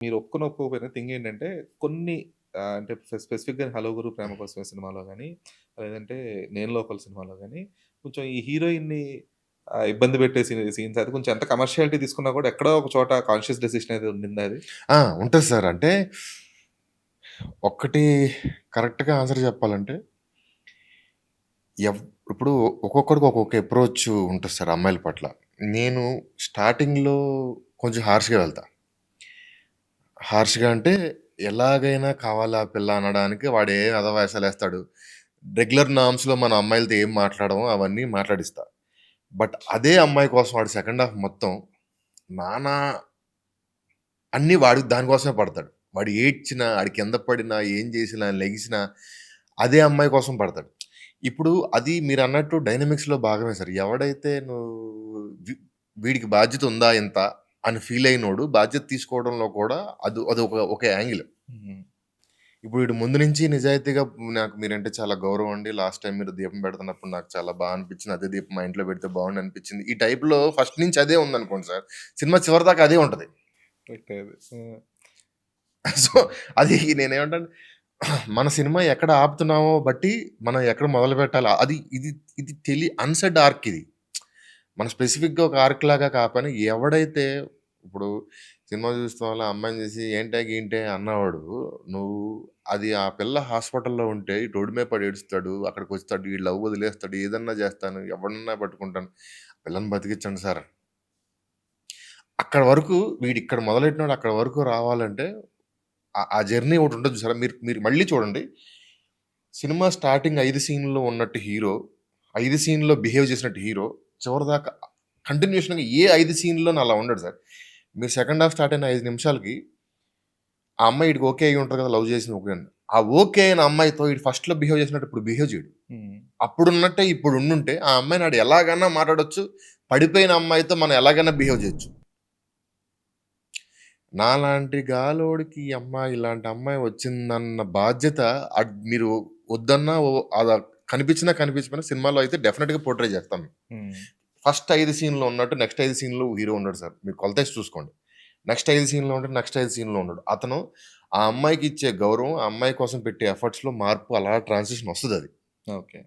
మీరు ఒప్పుకోకపోయినా థింగ్ ఏంటంటే కొన్ని అంటే స్పెసిఫిక్‌గా 'హలో గురు ప్రేమ కోసమే' సినిమాలో గాని, లేదంటే 'నేను లోకల్' సినిమాలో గాని కొంచెం ఈ హీరోయిన్‌ని ఇబ్బంది పెట్టే సీన్స్ అది కొంచెం ఎంత కమర్షియాలిటీ తీసుకున్నా కూడా ఎక్కడో ఒక చోట కాన్షియస్ డెసిషన్ అనేది ఉండిందా అది? ఆ! ఉంటది సార్. అంటే ఒక్కటి కరెక్ట్‌గా ఆన్సర్ చెప్పాలంటే ఎవ్ ఇప్పుడు ఒక్కొక్కడికి ఒక్కొక్క అప్రోచ్ ఉంటది సార్ అమ్మాయిల పట్ల. నేను స్టార్టింగ్‌లో కొంచెం హార్ష్‌గా వెళ్తా. హార్ష్‌గా అంటే ఎలాగైనా కావాలి ఆ పిల్ల అనడానికి వాడే ఎదవ వేషాలేస్తాడు. రెగ్యులర్ నార్మ్స్‌లో మన అమ్మాయిలతో ఏం మాట్లాడమో అవన్నీ మాట్లాడిస్తా. బట్ అదే అమ్మాయి కోసం వాడు సెకండ్ హాఫ్ మొత్తం నానా అన్నీ వాడు దాని కోసమే పడతాడు. వాడు ఏడ్చినా, ఆడు కింద పడినా, ఏం చేసినా, లెగిసినా అదే అమ్మాయి కోసం పడతాడు. ఇప్పుడు అది మీరన్నట్టు డైనమిక్స్‌లో భాగమే సార్. ఎవడైతే వి వీడికి బాధ్యత ఉందా ఇంత అని ఫీల్ అయినోడు బాధ్యత తీసుకోవడంలో కూడా అది ఒక యాంగిల్. హ్మ్. ఇప్పుడు వీడు ముందు నుంచి నిజాయితీగా నాకు మీరంటే చాలా గౌరవం అండి. లాస్ట్ టైమ్ మీరు దీపం పెడుతున్నప్పుడు నాకు చాలా అనిపించింది. అదే దీపం మా ఇంట్లో పెడితే బాగుండు అనిపించింది. ఈ టైప్‌లో ఫస్ట్ నుంచి అదే ఉందనుకోండి సార్. సినిమా చివరి దాకా అదే ఉంటది. కరెక్టే అది. ఆ! సో, అది నేనేమంటాను మన సినిమా ఎక్కడ ఆపుతున్నామో బట్టి మనం ఎక్కడ మొదలుపెట్టాలి. అది ఇది ఇది అన్‌సెడ్ ఆర్క్ ఇది. మనం స్పెసిఫిక్‌గా ఒక ఆర్క్ లాగా కాకపోయినా ఎవడైతే ఇప్పుడు సినిమా చూస్తాంలో అమ్మాయిని చూసి ఏంటే గీంటే అన్నవాడు నువ్వు అది ఆ పిల్ల హాస్పిటల్‌లో ఉంటే ఇటు రోడ్డు మీద పడి ఏడుస్తాడు. అక్కడికొస్తాడు. ఈ లవ్ వదిలేస్తాడు. ఏదన్నా చేస్తాను. ఎవడినన్నా పట్టుకుంటాను. పిల్లని బతికించండి సార్. అక్కడి వరకు వీడిక్కడ మొదలెట్టినోడు అక్కడి వరకు రావాలంటే ఆ జర్నీ ఒకటుంటది చూసారా? మీరు మీరు మళ్ళీ చూడండి. సినిమా స్టార్టింగ్ 5 సీన్‌లో ఉన్నట్టు హీరో, 5 సీన్‌లో బిహేవ్ చేసినట్టు హీరో, చివరిదాకా కంటిన్యూషన్‌గా ఏ 5 సీన్‌లోను అలా ఉండడు సార్. మీరు సెకండ్ హాఫ్ స్టార్ట్ అయిన 5 నిమిషాలకి ఆ అమ్మాయి ఈడికి ఓకే అయ్యి ఉంటది కదా! లవ్ చేసింది ఓకే అని. ఆ ఓకే అయిన అమ్మాయితో ఈడు ఫస్ట్‌లో బిహేవ్ చేసినట్టు ఇప్పుడు బిహేవ్ చేయడు. హ్మ్. అప్పుడున్నట్టే ఇప్పుడు ఉండుంటే ఆ అమ్మాయిని ఆడు ఎలాగన్నా మాట్లాడొచ్చు. పడిపోయిన అమ్మాయితో మనం ఎలాగైనా బిహేవ్ చేయొచ్చు. నాలాంటి గాలోడికి ఈ అమ్మాయి ఇలాంటి అమ్మాయి వచ్చిందన్న బాధ్యత మీరు వద్దన్నా అద కనిపించినా, కనిపించకపోయినా సినిమాలో అయితే డెఫినిట్‌గా పోర్ట్రే చేస్తాం. హ్మ్. ఫస్ట్ 5 సీన్‌లో ఉన్నట్టు నెక్స్ట్ 5 సీన్‌లో హీరో ఉండడు సార్. మీరు కొలతేసి చూసుకోండి. నెక్స్ట్ 5 సీన్‌లో ఉంటాడు. నెక్స్ట్ 5 సీన్‌లో ఉండడు. అతను ఆ అమ్మాయికి ఇచ్చే గౌరవం, ఆ అమ్మాయి కోసం పెట్టే ఎఫర్ట్స్‌లో మార్పు అలా ట్రాన్సిషన్ వస్తదది. ఓకే.